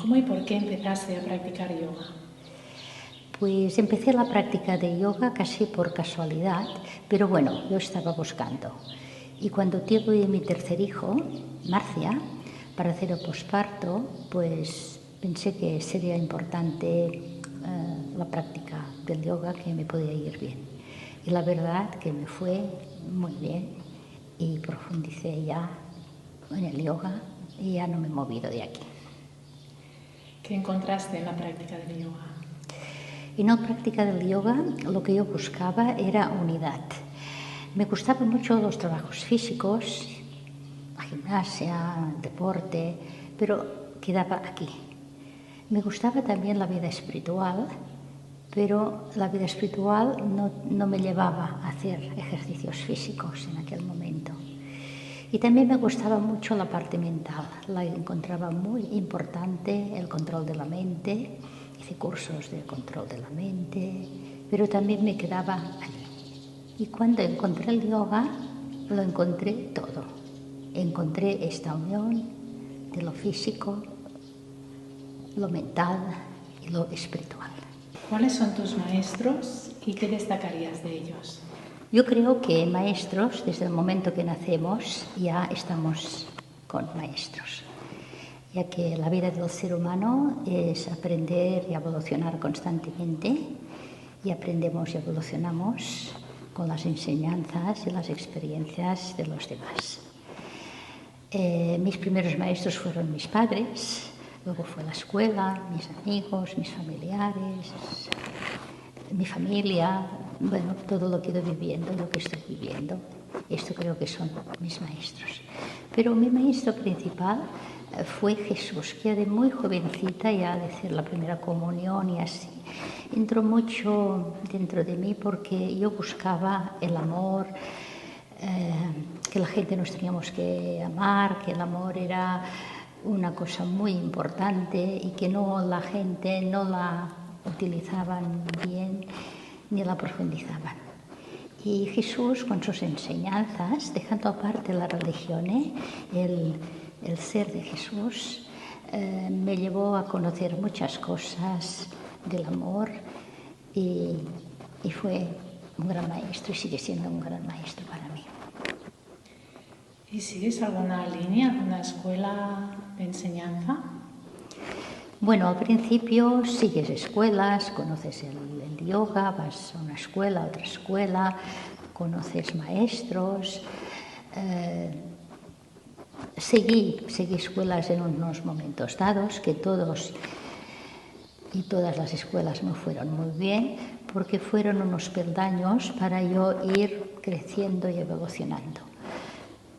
¿Cómo y por qué empezaste a practicar yoga? Pues empecé la práctica de yoga casi por casualidad, pero bueno, yo estaba buscando. Y cuando tuve mi tercer hijo, Marcia, para hacer el posparto, pues pensé que sería importante la práctica del yoga, que me podía ir bien. Y la verdad que me fue muy bien y profundicé ya en el yoga y ya no me he movido de aquí. ¿Qué encontraste en la práctica del yoga? En la práctica del yoga lo que yo buscaba era unidad. Me gustaban mucho los trabajos físicos, la gimnasia, el deporte, pero quedaba aquí. Me gustaba también la vida espiritual, pero la vida espiritual no me llevaba a hacer ejercicios físicos en aquel momento. Y también me gustaba mucho la parte mental, la encontraba muy importante, el control de la mente. Hice cursos de control de la mente, pero también me quedaba allí. Y cuando encontré el yoga, lo encontré todo. Encontré esta unión de lo físico, lo mental y lo espiritual. ¿Cuáles son tus maestros y qué destacarías de ellos? Yo creo que maestros, desde el momento que nacemos, ya estamos con maestros, ya que la vida del ser humano es aprender y evolucionar constantemente, y aprendemos y evolucionamos con las enseñanzas y las experiencias de los demás. Mis primeros maestros fueron mis padres, luego fue la escuela, mis amigos, mis familiares, mi familia, bueno, todo lo que he ido viviendo, lo que estoy viviendo. Esto creo que son mis maestros. Pero mi maestro principal fue Jesús, que de muy jovencita, ya de hacer la primera comunión y así, entró mucho dentro de mí porque yo buscaba el amor, que la gente nos teníamos que amar, que el amor era una cosa muy importante y que la gente no la utilizaban bien ni la profundizaban. Y Jesús, con sus enseñanzas, dejando aparte la religión, el ser de Jesús, me llevó a conocer muchas cosas del amor y fue un gran maestro y sigue siendo un gran maestro para mí. ¿Y sigues alguna línea, alguna escuela de enseñanza? Bueno, al principio sigues escuelas, conoces el yoga, vas a una escuela, a otra escuela, conoces maestros. Seguí escuelas en unos momentos dados, que todos y todas las escuelas me fueron muy bien, porque fueron unos peldaños para yo ir creciendo y evolucionando.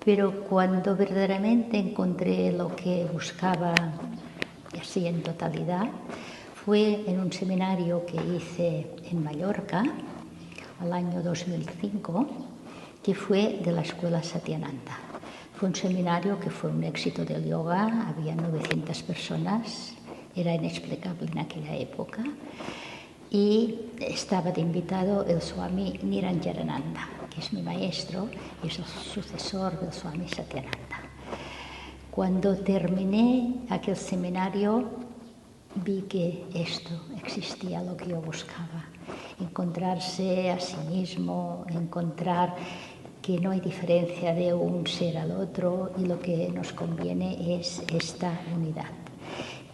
Pero cuando verdaderamente encontré lo que buscaba, así en totalidad, fue en un seminario que hice en Mallorca al año 2005, que fue de la escuela Satyananda. Fue un seminario que fue un éxito del yoga, había 900 personas, era inexplicable en aquella época, y estaba de invitado el Swami Niranjanananda, que es mi maestro y es el sucesor del Swami Satyananda. Cuando terminé aquel seminario, vi que esto existía, lo que yo buscaba. Encontrarse a sí mismo, encontrar que no hay diferencia de un ser al otro y lo que nos conviene es esta unidad.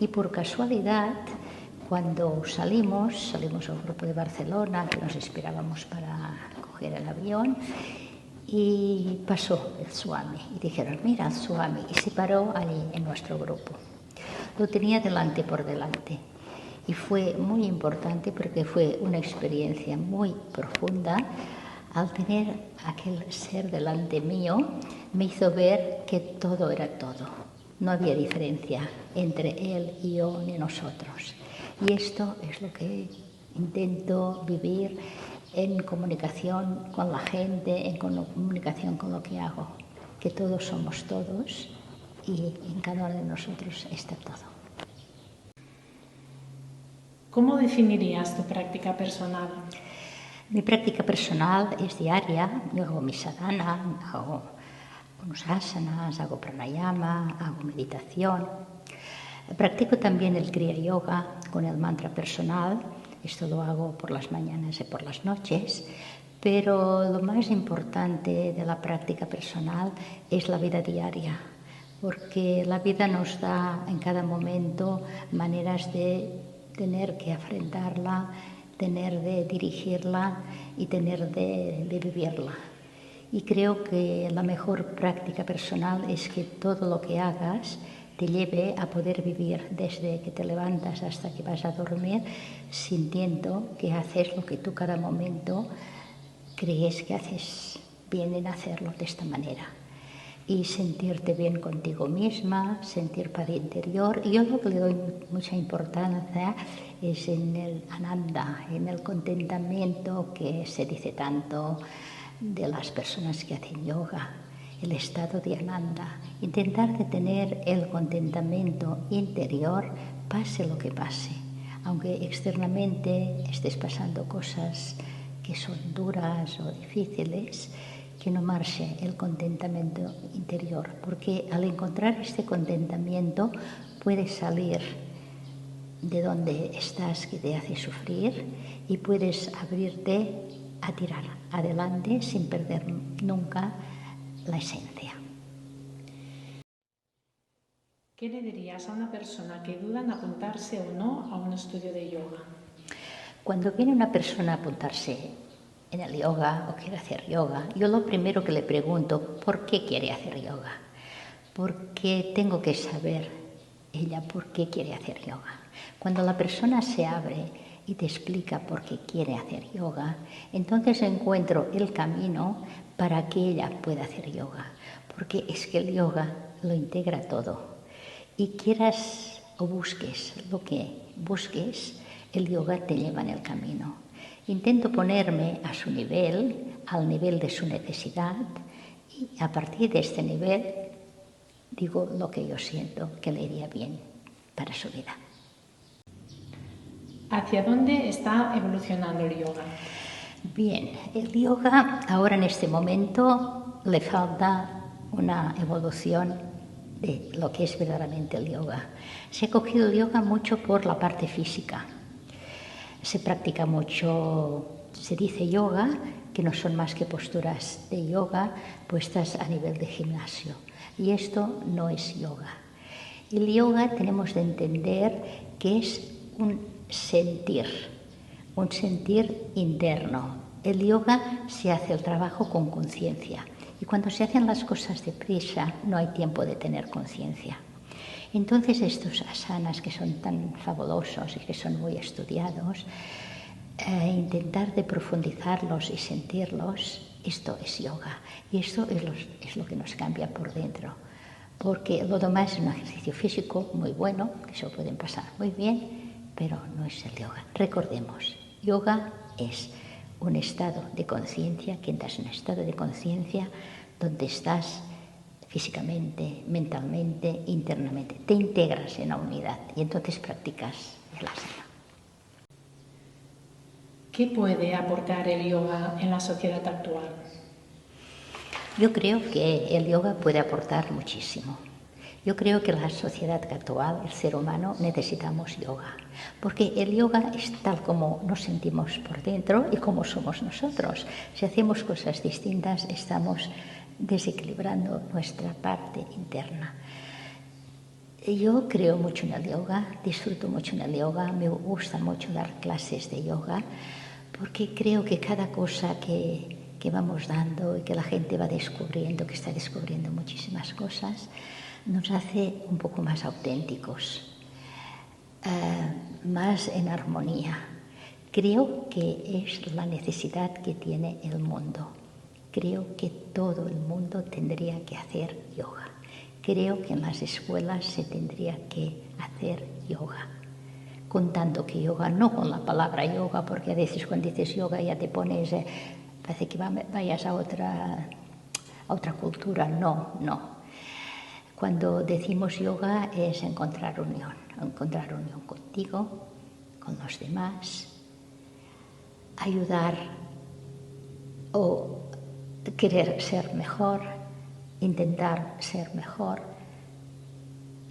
Y por casualidad, cuando salimos al grupo de Barcelona, que nos esperábamos para coger el avión, y pasó el Swami y dijeron, mira el Swami, y se paró allí en nuestro grupo. Lo tenía por delante y fue muy importante porque fue una experiencia muy profunda. Al tener aquel ser delante mío, me hizo ver que todo era todo. No había diferencia entre él y yo ni nosotros. Y esto es lo que intento vivir en comunicación con la gente, en comunicación con lo que hago, que todos somos todos y en cada uno de nosotros está todo. ¿Cómo definirías tu práctica personal? Mi práctica personal es diaria. Yo hago mi sadhana, hago unos asanas, hago pranayama, hago meditación. Practico también el Kriya Yoga con el mantra personal. Esto lo hago por las mañanas y por las noches. Pero lo más importante de la práctica personal es la vida diaria, porque la vida nos da en cada momento maneras de tener que afrontarla, tener de dirigirla y tener de vivirla. Y creo que la mejor práctica personal es que todo lo que hagas te lleve a poder vivir desde que te levantas hasta que vas a dormir, sintiendo que haces lo que tú cada momento crees que haces bien en hacerlo de esta manera. Y sentirte bien contigo misma, sentir paz interior. Y yo lo que le doy mucha importancia es en el ananda, en el contentamiento que se dice tanto de las personas que hacen yoga, el estado de ananda. Intentar de tener el contentamiento interior, pase lo que pase. Aunque externamente estés pasando cosas que son duras o difíciles, que no marche el contentamiento interior, porque al encontrar este contentamiento puedes salir de donde estás que te hace sufrir y puedes abrirte a tirar adelante sin perder nunca la esencia. ¿Qué le dirías a una persona que duda en apuntarse o no a un estudio de yoga? Cuando viene una persona a apuntarse en el yoga o quiere hacer yoga, yo lo primero que le pregunto, ¿por qué quiere hacer yoga? Porque tengo que saber ella por qué quiere hacer yoga. Cuando la persona se abre y te explica por qué quiere hacer yoga, entonces encuentro el camino para que ella pueda hacer yoga. Porque es que el yoga lo integra todo. Y quieras o busques lo que busques, el yoga te lleva en el camino. Intento ponerme a su nivel, al nivel de su necesidad, y a partir de este nivel digo lo que yo siento que le iría bien para su vida. ¿Hacia dónde está evolucionando el yoga? Bien, el yoga ahora en este momento le falta una evolución de lo que es verdaderamente el yoga. Se ha cogido el yoga mucho por la parte física. Se practica mucho, se dice yoga, que no son más que posturas de yoga puestas a nivel de gimnasio. Y esto no es yoga. El yoga tenemos de entender que es un sentir interno. El yoga se hace el trabajo con conciencia. Y cuando se hacen las cosas deprisa, no hay tiempo de tener conciencia. Entonces estos asanas que son tan fabulosos y que son muy estudiados, intentar de profundizarlos y sentirlos, esto es yoga. Y esto es lo que nos cambia por dentro. Porque lo demás es un ejercicio físico muy bueno, que se lo pueden pasar muy bien, pero no es el yoga. Recordemos, yoga es un estado de conciencia, que entras en un estado de conciencia donde estás físicamente, mentalmente, internamente. Te integras en la unidad y entonces practicas el asana. ¿Qué puede aportar el yoga en la sociedad actual? Yo creo que el yoga puede aportar muchísimo. Yo creo que la sociedad actual, el ser humano, necesitamos yoga, porque el yoga es tal como nos sentimos por dentro y como somos nosotros. Si hacemos cosas distintas, estamos desequilibrando nuestra parte interna. Yo creo mucho en el yoga, disfruto mucho en el yoga, me gusta mucho dar clases de yoga, porque creo que cada cosa que vamos dando y que la gente va descubriendo, que está descubriendo muchísimas cosas, nos hace un poco más auténticos, más en armonía. Creo que es la necesidad que tiene el mundo. Creo que todo el mundo tendría que hacer yoga. Creo que en las escuelas se tendría que hacer yoga. Contando que yoga, no con la palabra yoga, porque a veces cuando dices yoga ya te pones, parece que vayas a otra cultura. No. Cuando decimos yoga es encontrar unión contigo, con los demás, ayudar o querer ser mejor, intentar ser mejor.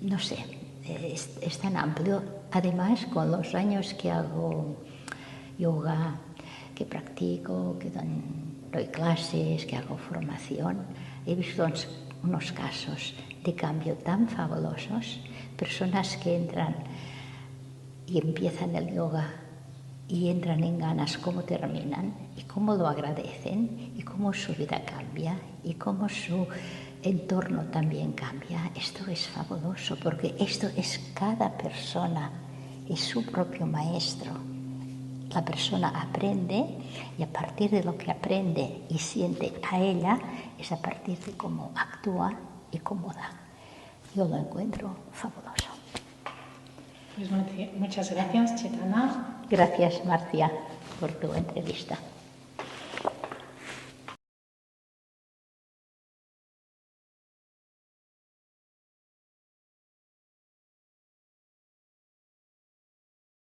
No sé, es tan amplio. Además, con los años que hago yoga, que practico, que doy clases, que hago formación, he visto unos casos de cambio tan fabulosos, personas que entran y empiezan el yoga y entran en ganas, cómo terminan y cómo lo agradecen y cómo su vida cambia y cómo su entorno también cambia. Esto es fabuloso porque esto es cada persona, es su propio maestro. La persona aprende y a partir de lo que aprende y siente a ella es a partir de cómo actúa y cómo da. Yo lo encuentro fabuloso. Pues muchas gracias, Chetana. Gracias, Marcia, por tu entrevista.